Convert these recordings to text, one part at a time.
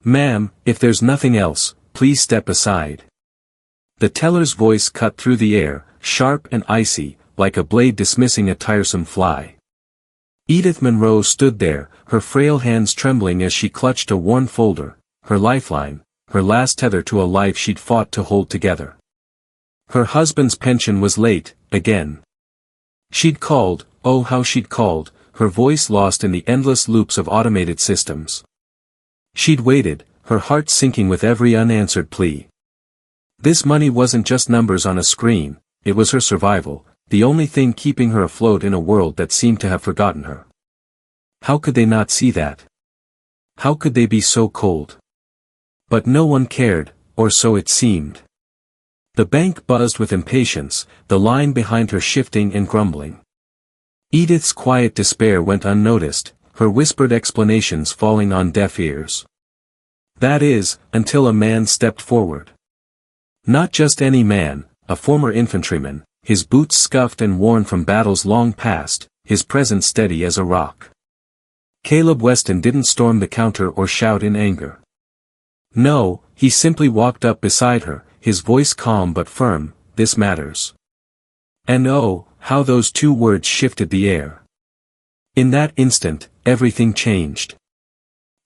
Ma'am, if there's nothing else, please step aside. The teller's voice cut through the air, sharp and icy, like a blade dismissing a tiresome fly. Edith Monroe stood there, her frail hands trembling as she clutched a worn folder, her lifeline, her last tether to a life she'd fought to hold together. Her husband's pension was late, again. She'd called, oh how she'd called, her voice lost in the endless loops of automated systems. She'd waited, her heart sinking with every unanswered plea. This money wasn't just numbers on a screen, it was her survival, the only thing keeping her afloat in a world that seemed to have forgotten her. How could they not see that? How could they be so cold? But no one cared, or so it seemed. The bank buzzed with impatience, the line behind her shifting and grumbling. Edith's quiet despair went unnoticed, her whispered explanations falling on deaf ears. That is, until a man stepped forward. Not just any man, a former infantryman, his boots scuffed and worn from battles long past, his presence steady as a rock. Caleb Weston didn't storm the counter or shout in anger. No, he simply walked up beside her, his voice calm but firm, "This matters." And oh, how those two words shifted the air. In that instant, everything changed.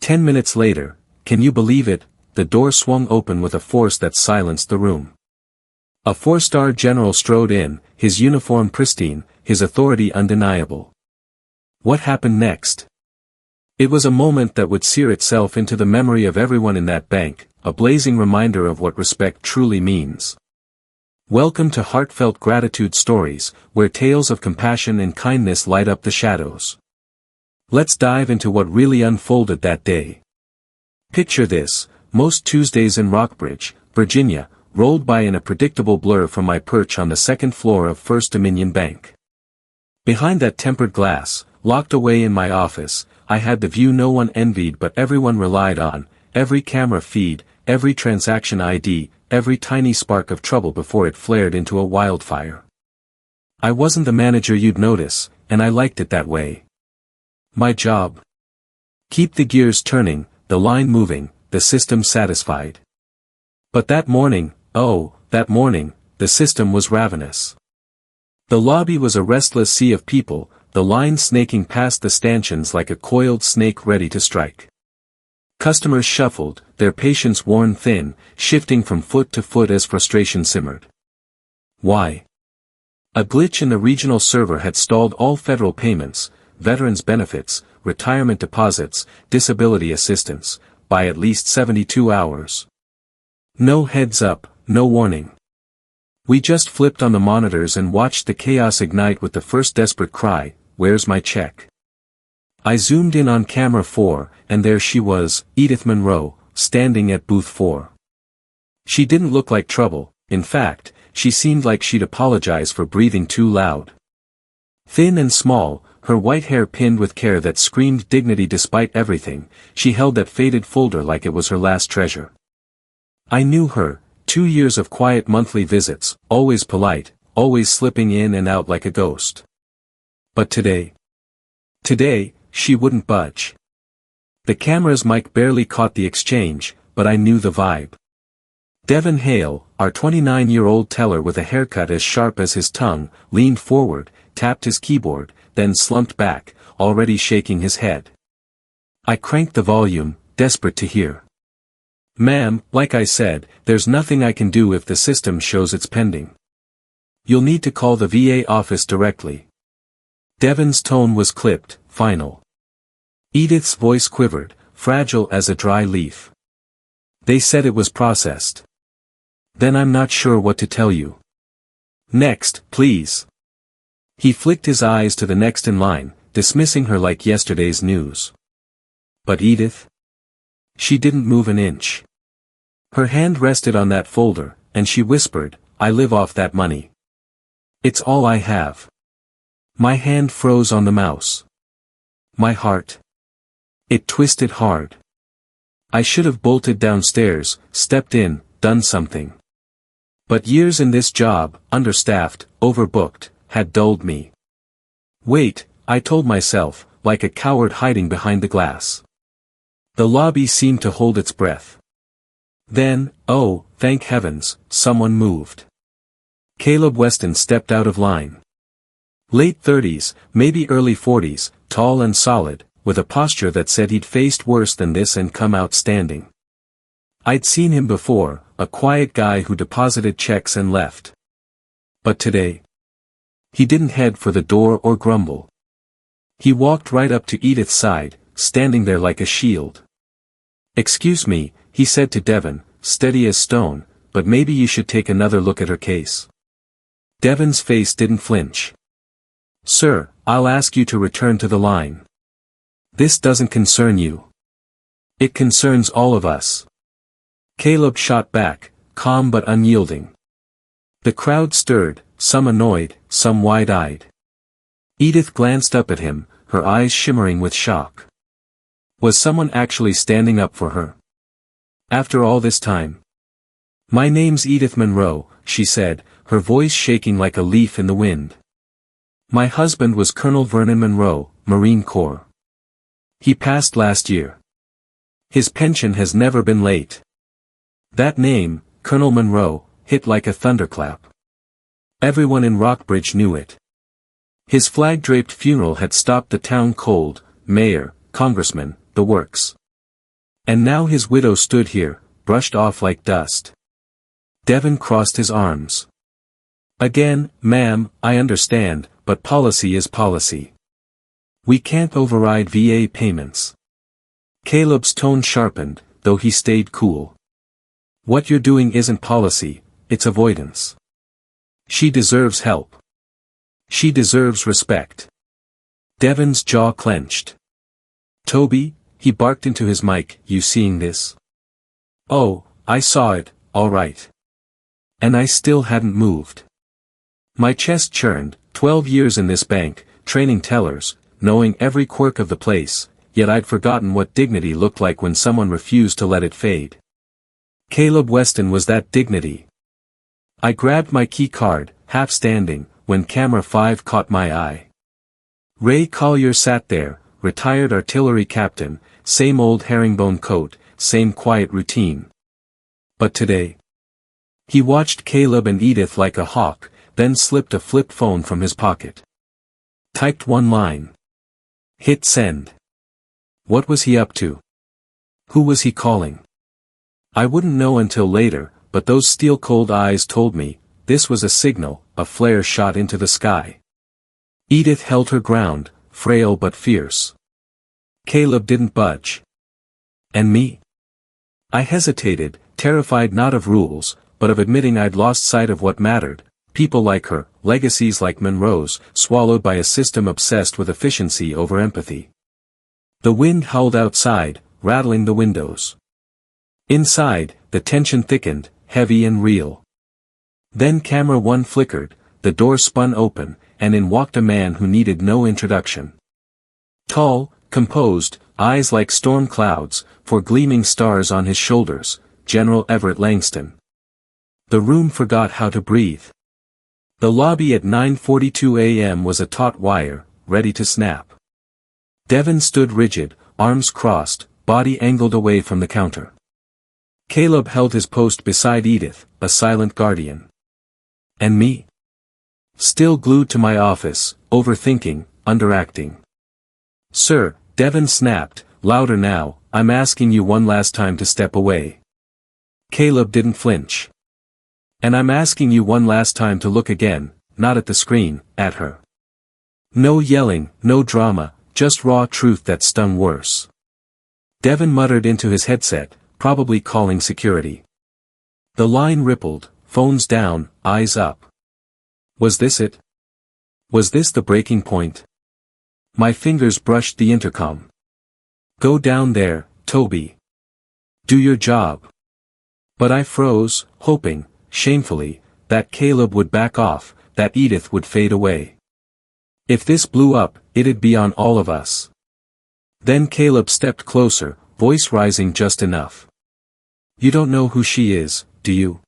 10 minutes later, can you believe it, the door swung open with a force that silenced the room. A four-star general strode in, his uniform pristine, his authority undeniable. What happened next? It was a moment that would sear itself into the memory of everyone in that bank, a blazing reminder of what respect truly means. Welcome to Heartfelt Gratitude Stories, where tales of compassion and kindness light up the shadows. Let's dive into what really unfolded that day. Picture this, most Tuesdays in Rockbridge, Virginia, rolled by in a predictable blur from my perch on the second floor of First Dominion Bank. Behind that tempered glass, locked away in my office, I had the view no one envied but everyone relied on, every camera feed, every transaction ID, every tiny spark of trouble before it flared into a wildfire. I wasn't the manager you'd notice, and I liked it that way. My job? Keep the gears turning, the line moving, the system satisfied. But that morning, oh, that morning, the system was ravenous. The lobby was a restless sea of people, the line snaking past the stanchions like a coiled snake ready to strike. Customers shuffled, their patience worn thin, shifting from foot to foot as frustration simmered. Why? A glitch in the regional server had stalled all federal payments, veterans benefits, retirement deposits, disability assistance, by at least 72 hours. No heads up, no warning. We just flipped on the monitors and watched the chaos ignite with the first desperate cry, "Where's my check?" I zoomed in on camera 4, and there she was, Edith Monroe, standing at booth 4. She didn't look like trouble, in fact, she seemed like she'd apologize for breathing too loud. Thin and small, her white hair pinned with care that screamed dignity despite everything, she held that faded folder like it was her last treasure. I knew her, 2 years of quiet monthly visits, always polite, always slipping in and out like a ghost. But today, she wouldn't budge. The camera's mic barely caught the exchange, but I knew the vibe. Devin Hale, our 29-year-old teller with a haircut as sharp as his tongue, leaned forward, tapped his keyboard, then slumped back, already shaking his head. I cranked the volume, desperate to hear. "Ma'am, like I said, there's nothing I can do if the system shows it's pending. You'll need to call the VA office directly." Devin's tone was clipped, final. Edith's voice quivered, fragile as a dry leaf. "They said it was processed." "Then I'm not sure what to tell you." "Next, please." He flicked his eyes to the next in line, dismissing her like yesterday's news. But Edith? She didn't move an inch. Her hand rested on that folder, and she whispered, "I live off that money. It's all I have." My hand froze on the mouse. My heart. It twisted hard. I should have bolted downstairs, stepped in, done something. But years in this job, understaffed, overbooked, had dulled me. "Wait," I told myself, like a coward hiding behind the glass. The lobby seemed to hold its breath. Then, oh, thank heavens, someone moved. Caleb Weston stepped out of line. Late 30s, maybe early 40s, tall and solid, with a posture that said he'd faced worse than this and come out standing. I'd seen him before, a quiet guy who deposited checks and left. But today, he didn't head for the door or grumble. He walked right up to Edith's side, standing there like a shield. "Excuse me," he said to Devon, steady as stone, "but maybe you should take another look at her case." Devon's face didn't flinch. "Sir, I'll ask you to return to the line. This doesn't concern you. It concerns all of us." Caleb shot back, calm but unyielding. The crowd stirred, some annoyed, some wide-eyed. Edith glanced up at him, her eyes shimmering with shock. Was someone actually standing up for her? After all this time? "My name's Edith Monroe," she said, her voice shaking like a leaf in the wind. "My husband was Colonel Vernon Monroe, Marine Corps. He passed last year. His pension has never been late." That name, Colonel Monroe, hit like a thunderclap. Everyone in Rockbridge knew it. His flag-draped funeral had stopped the town cold, mayor, congressman, the works. And now his widow stood here, brushed off like dust. Devon crossed his arms. "Again, ma'am, I understand, but policy is policy. We can't override VA payments." Caleb's tone sharpened, though he stayed cool. "What you're doing isn't policy, it's avoidance. She deserves help. She deserves respect." Devon's jaw clenched. "Toby," he barked into his mic, "you seeing this?" "Oh, I saw it, all right. And I still hadn't moved." My chest churned, 12 years in this bank, training tellers, knowing every quirk of the place, yet I'd forgotten what dignity looked like when someone refused to let it fade. Caleb Weston was that dignity. I grabbed my key card, half standing, when camera 5 caught my eye. Ray Collier sat there, retired artillery captain, same old herringbone coat, same quiet routine. But today, he watched Caleb and Edith like a hawk, then slipped a flip phone from his pocket. Typed one line. Hit send. What was he up to? Who was he calling? I wouldn't know until later, but those steel-cold eyes told me, this was a signal, a flare shot into the sky. Edith held her ground, frail but fierce. Caleb didn't budge. And me? I hesitated, terrified not of rules, but of admitting I'd lost sight of what mattered, people like her, legacies like Monroe's, swallowed by a system obsessed with efficiency over empathy. The wind howled outside, rattling the windows. Inside, the tension thickened, heavy and real. Then camera 1 flickered, the door spun open, and in walked a man who needed no introduction. Tall, composed, eyes like storm clouds, 4 gleaming stars on his shoulders, General Everett Langston. The room forgot how to breathe. The lobby at 9:42 a.m. was a taut wire, ready to snap. Devon stood rigid, arms crossed, body angled away from the counter. Caleb held his post beside Edith, a silent guardian. And me? Still glued to my office, overthinking, underacting. "Sir," Devon snapped, louder now, "I'm asking you one last time to step away." Caleb didn't flinch. "And I'm asking you one last time to look again, not at the screen, at her. No yelling, no drama, just raw truth that stung worse." Devon muttered into his headset, probably calling security. The line rippled, phones down, eyes up. Was this it? Was this the breaking point? My fingers brushed the intercom. "Go down there, Toby. Do your job." But I froze, hoping, shamefully, that Caleb would back off, that Edith would fade away. If this blew up, it'd be on all of us. Then Caleb stepped closer, voice rising just enough. "You don't know who she is, do you?"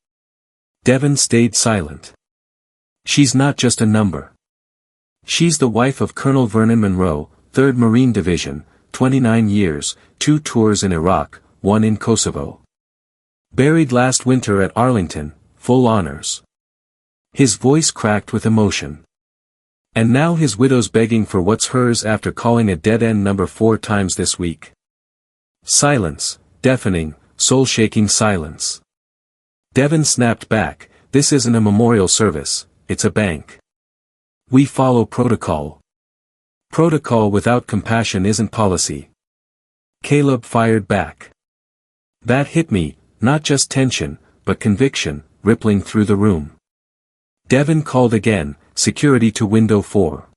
Devon stayed silent. "She's not just a number. She's the wife of Colonel Vernon Monroe, 3rd Marine Division, 29 years, 2 tours in Iraq, 1 in Kosovo. Buried last winter at Arlington, full honors. His voice cracked with emotion. And now his widow's begging for what's hers after calling a dead-end number 4 times this week. Silence, deafening, soul-shaking silence. Devon snapped back, "This isn't a memorial service, it's a bank. We follow protocol. Protocol without compassion isn't policy." Caleb fired back. That hit me, not just tension, but conviction, rippling through the room. Devon called again, "Security to window 4.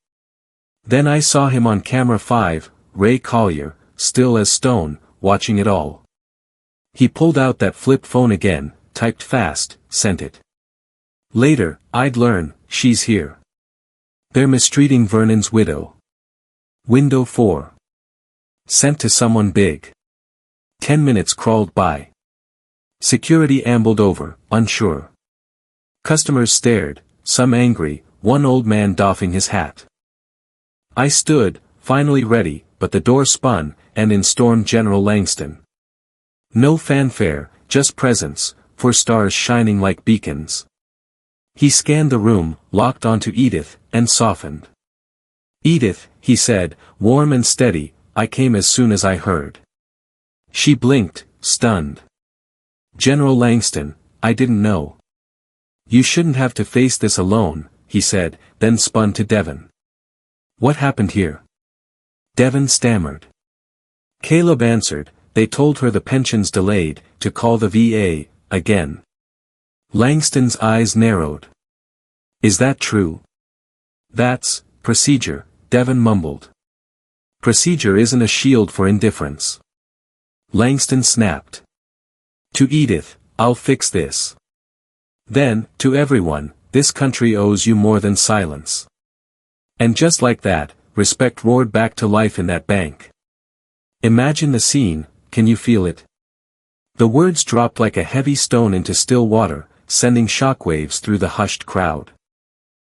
Then I saw him on camera 5, Ray Collier, still as stone, watching it all. He pulled out that flip phone again, typed fast, sent it. Later, I'd learn, she's here. They're mistreating Vernon's widow. Window 4. Sent to someone big. 10 minutes crawled by. Security ambled over, unsure. Customers stared, some angry, one old man doffing his hat. I stood, finally ready, but the door spun, and in stormed General Langston. No fanfare, just presence, 4 stars shining like beacons. He scanned the room, locked onto Edith, and softened. "Edith," he said, warm and steady, "I came as soon as I heard." She blinked, stunned. "General Langston, I didn't know." "You shouldn't have to face this alone," he said, then spun to Devon. "What happened here?" Devon stammered. Caleb answered, "They told her the pension's delayed, to call the VA, again." Langston's eyes narrowed. "Is that true?" "That's procedure," Devon mumbled. "Procedure isn't a shield for indifference." Langston snapped. "To Edith, I'll fix this. Then, to everyone, this country owes you more than silence." And just like that, respect roared back to life in that bank. Imagine the scene, can you feel it? The words dropped like a heavy stone into still water, sending shockwaves through the hushed crowd.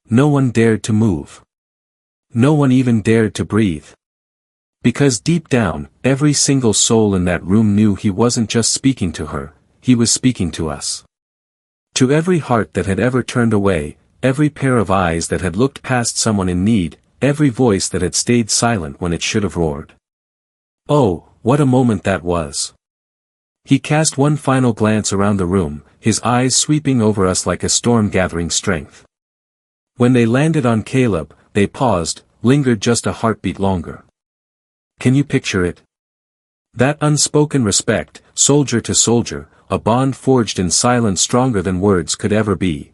No one dared to move. No one even dared to breathe. Because deep down, every single soul in that room knew he wasn't just speaking to her, he was speaking to us. To every heart that had ever turned away, every pair of eyes that had looked past someone in need, every voice that had stayed silent when it should have roared. Oh, what a moment that was. He cast one final glance around the room, his eyes sweeping over us like a storm gathering strength. When they landed on Caleb, they paused, lingered just a heartbeat longer. Can you picture it? That unspoken respect, soldier to soldier, a bond forged in silence stronger than words could ever be.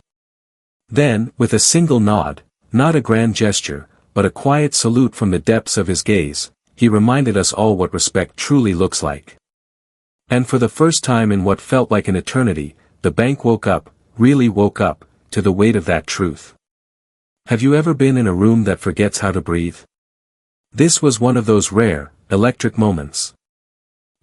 Then, with a single nod, not a grand gesture, but a quiet salute from the depths of his gaze, he reminded us all what respect truly looks like. And for the first time in what felt like an eternity, the bank woke up, really woke up, to the weight of that truth. Have you ever been in a room that forgets how to breathe? This was one of those rare, electric moments.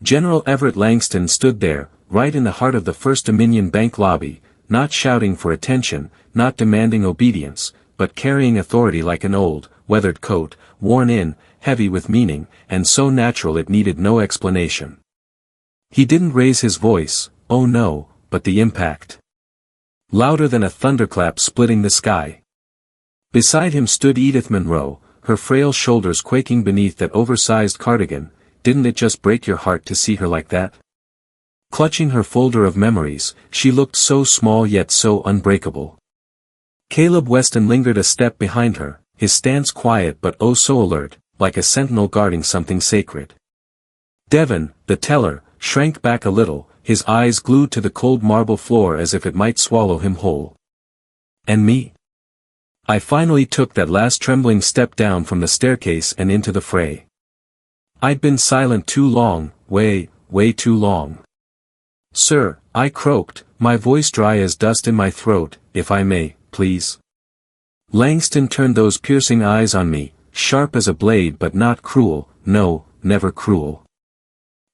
General Everett Langston stood there, right in the heart of the First Dominion Bank lobby, not shouting for attention, not demanding obedience, but carrying authority like an old, weathered coat, worn in, heavy with meaning, and so natural it needed no explanation. He didn't raise his voice, oh no, but the impact. Louder than a thunderclap splitting the sky. Beside him stood Edith Monroe, her frail shoulders quaking beneath that oversized cardigan. Didn't it just break your heart to see her like that? Clutching her folder of memories, she looked so small yet so unbreakable. Caleb Weston lingered a step behind her, his stance quiet but oh so alert, like a sentinel guarding something sacred. Devon, the teller, shrank back a little, his eyes glued to the cold marble floor as if it might swallow him whole. And me? I finally took that last trembling step down from the staircase and into the fray. I'd been silent too long, way too long. "Sir," I croaked, my voice dry as dust in my throat, "if I may, please." Langston turned those piercing eyes on me, sharp as a blade but not cruel, no, never cruel.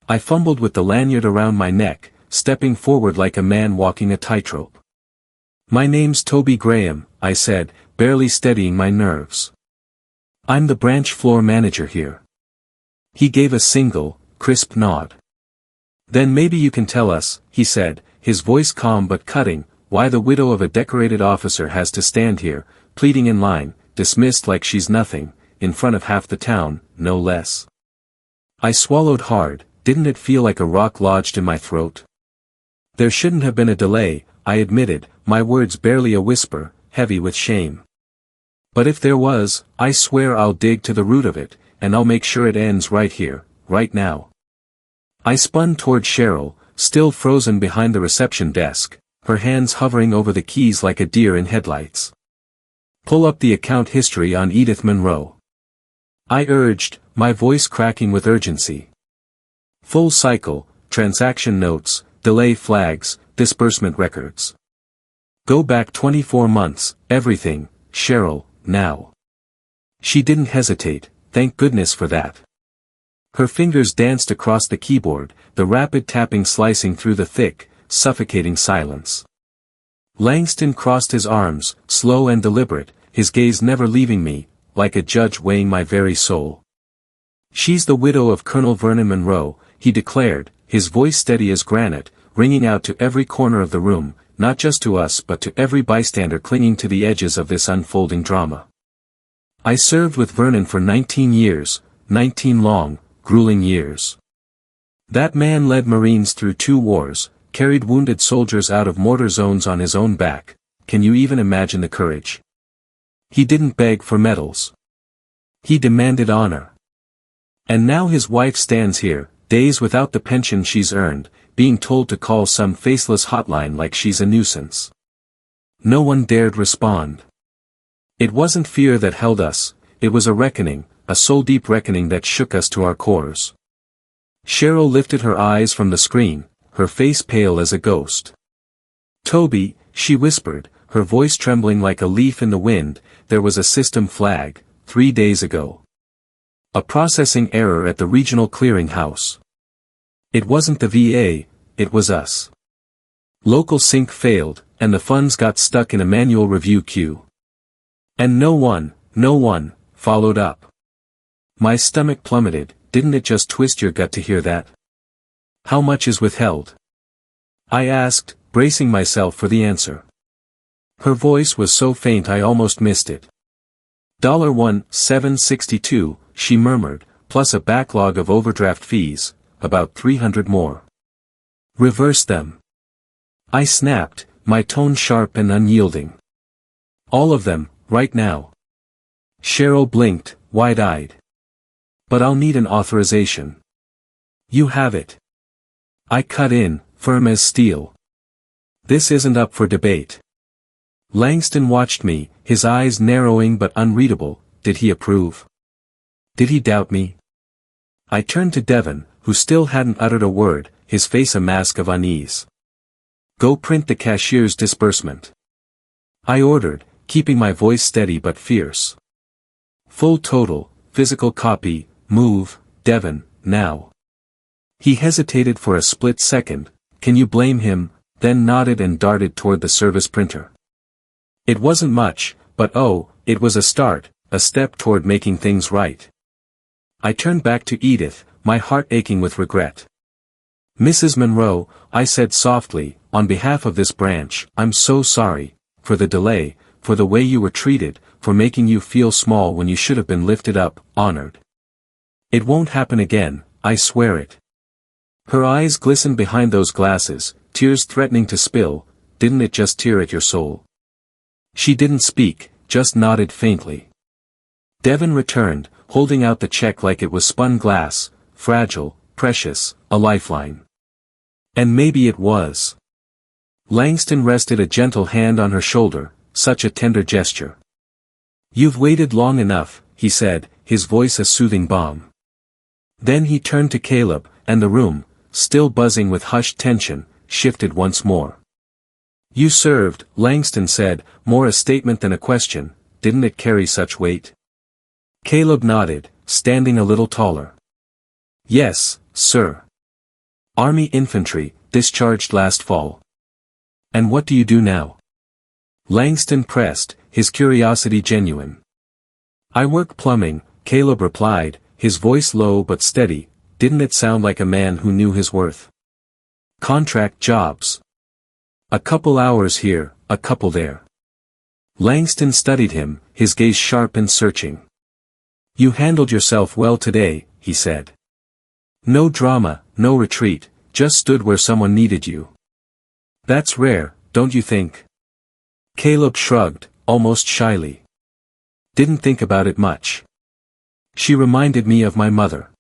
I fumbled with the lanyard around my neck, stepping forward like a man walking a tightrope. "My name's Toby Graham," I said, barely steadying my nerves. "I'm the branch floor manager here." He gave a single, crisp nod. Then maybe you can tell us, he said, his voice calm but cutting, why the widow of a decorated officer has to stand here, pleading in line, dismissed like she's nothing, in front of half the town, no less. I swallowed hard. Didn't it feel like a rock lodged in my throat? There shouldn't have been a delay, I admitted, my words barely a whisper, heavy with shame. But if there was, I swear I'll dig to the root of it, and I'll make sure it ends right here, right now. I spun toward Cheryl, still frozen behind the reception desk, her hands hovering over the keys like a deer in headlights. Pull up the account history on Edith Monroe. I urged, my voice cracking with urgency. Full cycle, transaction notes, delay flags, disbursement records. Go back 24 months, everything, Cheryl, now. She didn't hesitate, thank goodness for that. Her fingers danced across the keyboard, the rapid tapping slicing through the thick, suffocating silence. Langston crossed his arms, slow and deliberate, his gaze never leaving me, like a judge weighing my very soul. She's the widow of Colonel Vernon Monroe, he declared, his voice steady as granite, ringing out to every corner of the room, not just to us but to every bystander clinging to the edges of this unfolding drama. I served with Vernon for 19 years, 19 long, grueling years. That man led Marines through 2 wars, carried wounded soldiers out of mortar zones on his own back. Can you even imagine the courage? He didn't beg for medals. He demanded honor. And now his wife stands here, days without the pension she's earned, being told to call some faceless hotline like she's a nuisance. No one dared respond. It wasn't fear that held us, it was a reckoning, a soul-deep reckoning that shook us to our cores. Cheryl lifted her eyes from the screen, her face pale as a ghost. Toby, she whispered, her voice trembling like a leaf in the wind, there was a system flag, 3 days ago. A processing error at the regional clearinghouse. It wasn't the VA, it was us. Local sync failed, and the funds got stuck in a manual review queue. And no one, followed up. My stomach plummeted, didn't it just twist your gut to hear that? How much is withheld? I asked, bracing myself for the answer. Her voice was so faint I almost missed it. $1,762, she murmured, plus a backlog of overdraft fees, about 300 more. Reverse them. I snapped, my tone sharp and unyielding. All of them, right now. Cheryl blinked, wide-eyed. But I'll need an authorization. You have it. I cut in, firm as steel. This isn't up for debate. Langston watched me, his eyes narrowing but unreadable. Did he approve? Did he doubt me? I turned to Devon, who still hadn't uttered a word, his face a mask of unease. Go print the cashier's disbursement. I ordered, keeping my voice steady but fierce. Full total, physical copy, move, Devon, now. He hesitated for a split second, can you blame him, then nodded and darted toward the service printer. It wasn't much, but oh, it was a start, a step toward making things right. I turned back to Edith, my heart aching with regret. Mrs. Monroe, I said softly, on behalf of this branch, I'm so sorry, for the delay, for the way you were treated, for making you feel small when you should have been lifted up, honored. It won't happen again, I swear it. Her eyes glistened behind those glasses, tears threatening to spill, didn't it just tear at your soul? She didn't speak, just nodded faintly. Devon returned, holding out the check like it was spun glass, fragile, precious, a lifeline. And maybe it was. Langston rested a gentle hand on her shoulder, such a tender gesture. You've waited long enough, he said, his voice a soothing balm. Then he turned to Caleb, and the room, still buzzing with hushed tension, shifted once more. You served, Langston said, more a statement than a question, didn't it carry such weight? Caleb nodded, standing a little taller. Yes, sir. Army infantry, discharged last fall. And what do you do now? Langston pressed, his curiosity genuine. I work plumbing, Caleb replied, his voice low but steady. Didn't it sound like a man who knew his worth? Contract jobs. A couple hours here, a couple there. Langston studied him, his gaze sharp and searching. You handled yourself well today, he said. No drama, no retreat, just stood where someone needed you. That's rare, don't you think? Caleb shrugged, almost shyly. Didn't think about it much. She reminded me of my mother.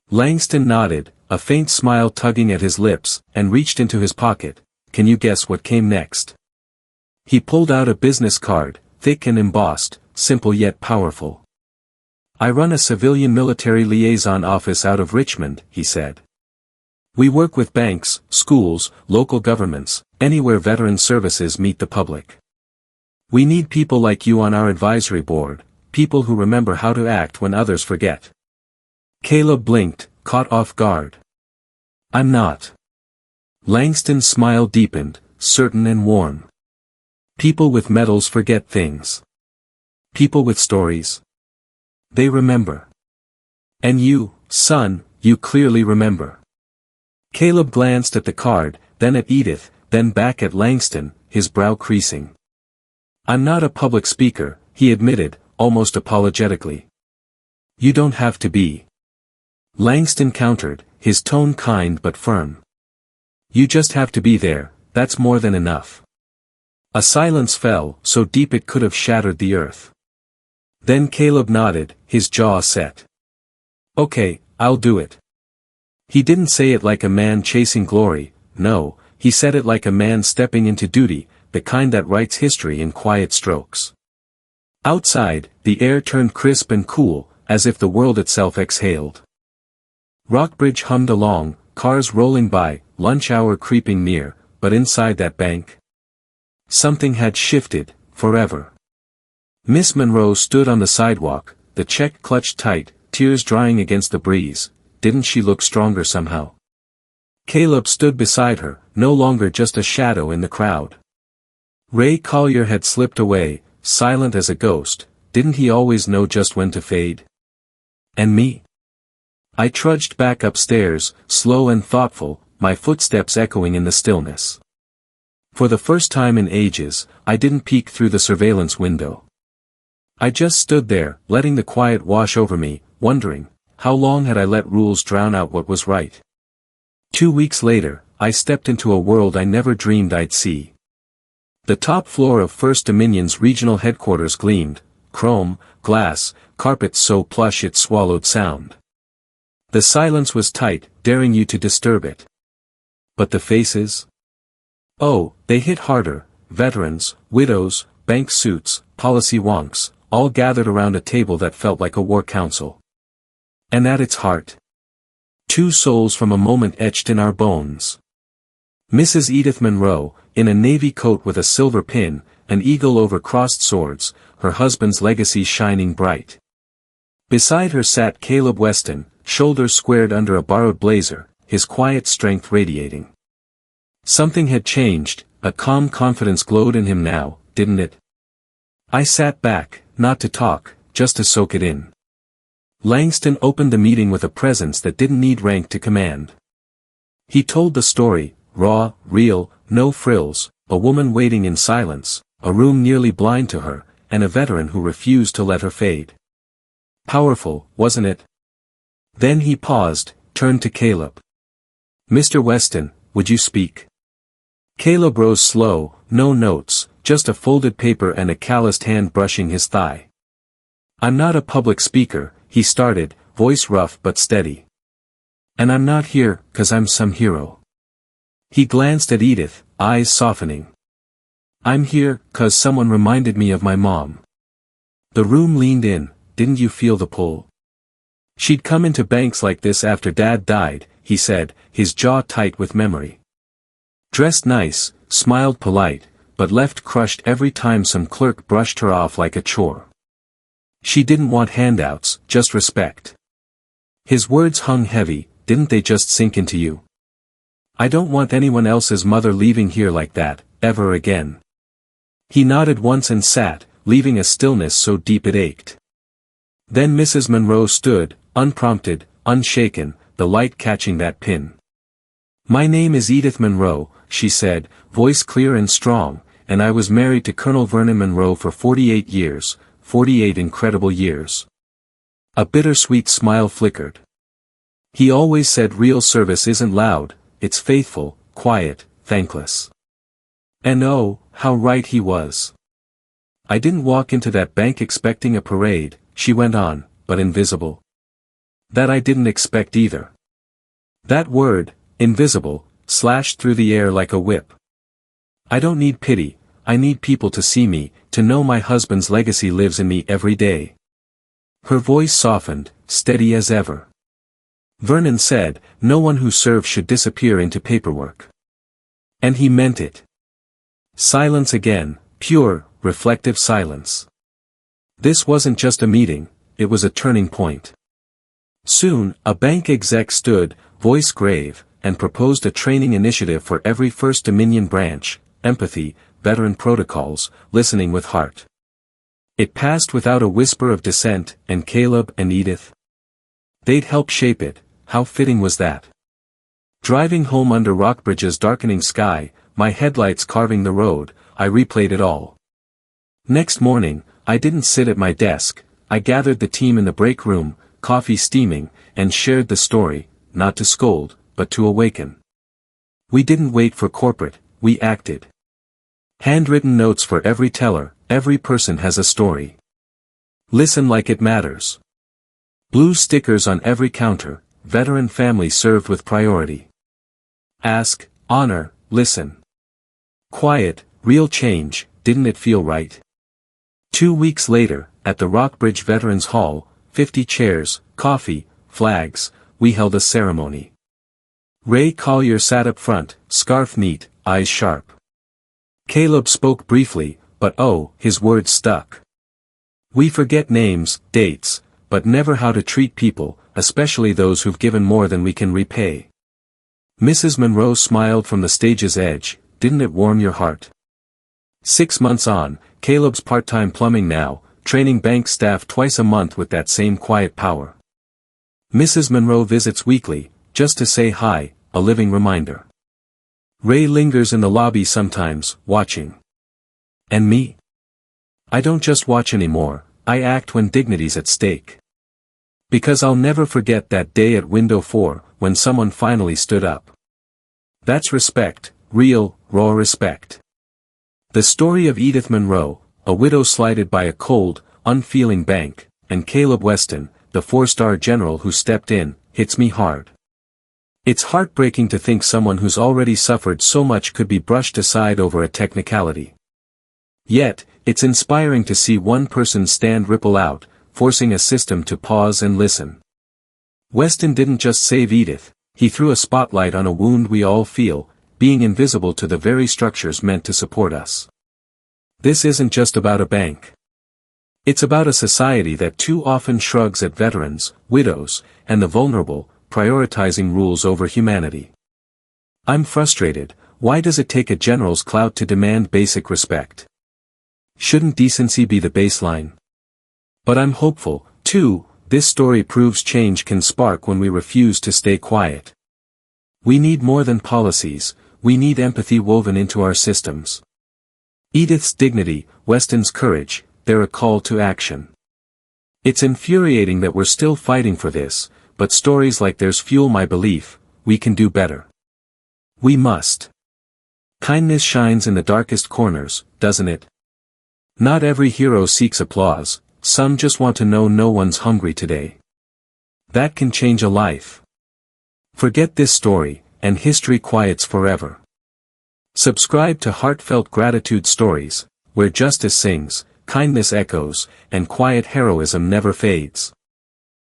Langston nodded, a faint smile tugging at his lips, and reached into his pocket. Can you guess what came next? He pulled out a business card, thick and embossed, simple yet powerful. I run a civilian military liaison office out of Richmond, he said. We work with banks, schools, local governments, anywhere veteran services meet the public. We need people like you on our advisory board, people who remember how to act when others forget. Caleb blinked, caught off guard. I'm not. Langston's smile deepened, certain and warm. People with medals forget things. People with stories. They remember. And you, son, you clearly remember. Caleb glanced at the card, then at Edith, then back at Langston, his brow creasing. I'm not a public speaker, he admitted, almost apologetically. You don't have to be. Langston countered, his tone kind but firm. You just have to be there, that's more than enough. A silence fell, so deep it could have shattered the earth. Then Caleb nodded, his jaw set. Okay, I'll do it. He didn't say it like a man chasing glory, no, he said it like a man stepping into duty, the kind that writes history in quiet strokes. Outside, the air turned crisp and cool, as if the world itself exhaled. Rockbridge hummed along, cars rolling by, lunch hour creeping near, but inside that bank, something had shifted, forever. Miss Monroe stood on the sidewalk, the check clutched tight, tears drying against the breeze. Didn't she look stronger somehow? Caleb stood beside her, no longer just a shadow in the crowd. Ray Collier had slipped away, silent as a ghost. Didn't he always know just when to fade? And me? I trudged back upstairs, slow and thoughtful, my footsteps echoing in the stillness. For the first time in ages, I didn't peek through the surveillance window. I just stood there, letting the quiet wash over me, wondering, how long had I let rules drown out what was right? 2 weeks later, I stepped into a world I never dreamed I'd see. The top floor of First Dominion's regional headquarters gleamed, chrome, glass, carpets so plush it swallowed sound. The silence was tight, daring you to disturb it. But the faces? Oh, they hit harder, veterans, widows, bank suits, policy wonks, all gathered around a table that felt like a war council. And at its heart, 2 souls from a moment etched in our bones. Mrs. Edith Monroe, in a navy coat with a silver pin, an eagle over crossed swords, her husband's legacy shining bright. Beside her sat Caleb Weston, shoulders squared under a borrowed blazer, his quiet strength radiating. Something had changed, a calm confidence glowed in him now, didn't it? I sat back, not to talk, just to soak it in. Langston opened the meeting with a presence that didn't need rank to command. He told the story, raw, real, no frills, a woman waiting in silence, a room nearly blind to her, and a veteran who refused to let her fade. Powerful, wasn't it? Then he paused, turned to Caleb. Mr. Weston, would you speak? Caleb rose slow, no notes, just a folded paper and a calloused hand brushing his thigh. I'm not a public speaker, he started, voice rough but steady. And I'm not here, 'cause I'm some hero. He glanced at Edith, eyes softening. I'm here, 'cause someone reminded me of my mom. The room leaned in, didn't you feel the pull? She'd come into banks like this after Dad died, he said, his jaw tight with memory. Dressed nice, smiled polite, but left crushed every time some clerk brushed her off like a chore. She didn't want handouts, just respect. His words hung heavy, didn't they just sink into you? I don't want anyone else's mother leaving here like that, ever again. He nodded once and sat, leaving a stillness so deep it ached. Then Mrs. Monroe stood, unprompted, unshaken, the light catching that pin. "My name is Edith Monroe," she said, voice clear and strong, "and I was married to Colonel Vernon Monroe for 48 years, 48 incredible years." A bittersweet smile flickered. "He always said real service isn't loud, it's faithful, quiet, thankless." And oh, how right he was. "I didn't walk into that bank expecting a parade," she went on, "but invisible. That I didn't expect either." That word, invisible, slashed through the air like a whip. "I don't need pity, I need people to see me, to know my husband's legacy lives in me every day." Her voice softened, steady as ever. "Vernon said, no one who serves should disappear into paperwork." And he meant it. Silence again, pure, reflective silence. This wasn't just a meeting, it was a turning point. Soon, a bank exec stood, voice grave, and proposed a training initiative for every First Dominion branch: empathy, veteran protocols, listening with heart. It passed without a whisper of dissent, and Caleb and Edith, they'd help shape it. How fitting was that? Driving home under Rockbridge's darkening sky, my headlights carving the road, I replayed it all. Next morning, I didn't sit at my desk, I gathered the team in the break room, coffee steaming, and shared the story, not to scold, but to awaken. We didn't wait for corporate, we acted. Handwritten notes for every teller, every person has a story. Listen like it matters. Blue stickers on every counter, veteran family served with priority. Ask, honor, listen. Quiet, real change, didn't it feel right? 2 weeks later, at the Rockbridge Veterans Hall, 50 chairs, coffee, flags, we held a ceremony. Ray Collier sat up front, scarf neat, eyes sharp. Caleb spoke briefly, but oh, his words stuck. We forget names, dates, but never how to treat people, especially those who've given more than we can repay. Mrs. Monroe smiled from the stage's edge, didn't it warm your heart? 6 months on, Caleb's part-time plumbing now, training bank staff twice a month with that same quiet power. Mrs. Monroe visits weekly, just to say hi, a living reminder. Ray lingers in the lobby sometimes, watching. And me? I don't just watch anymore, I act when dignity's at stake. Because I'll never forget that day at window 4, when someone finally stood up. That's respect, real, raw respect. The story of Edith Monroe, a widow slighted by a cold, unfeeling bank, and Caleb Weston, the 4-star general who stepped in, hits me hard. It's heartbreaking to think someone who's already suffered so much could be brushed aside over a technicality. Yet, it's inspiring to see one person's stand ripple out, forcing a system to pause and listen. Weston didn't just save Edith, he threw a spotlight on a wound we all feel, being invisible to the very structures meant to support us. This isn't just about a bank. It's about a society that too often shrugs at veterans, widows, and the vulnerable, prioritizing rules over humanity. I'm frustrated. Why does it take a general's clout to demand basic respect? Shouldn't decency be the baseline? But I'm hopeful, too. This story proves change can spark when we refuse to stay quiet. We need more than policies, we need empathy woven into our systems. Edith's dignity, Weston's courage, they're a call to action. It's infuriating that we're still fighting for this, but stories like theirs fuel my belief, we can do better. We must. Kindness shines in the darkest corners, doesn't it? Not every hero seeks applause, some just want to know no one's hungry today. That can change a life. Forget this story, and history quiets forever. Subscribe to Heartfelt Gratitude Stories, where justice sings, kindness echoes, and quiet heroism never fades.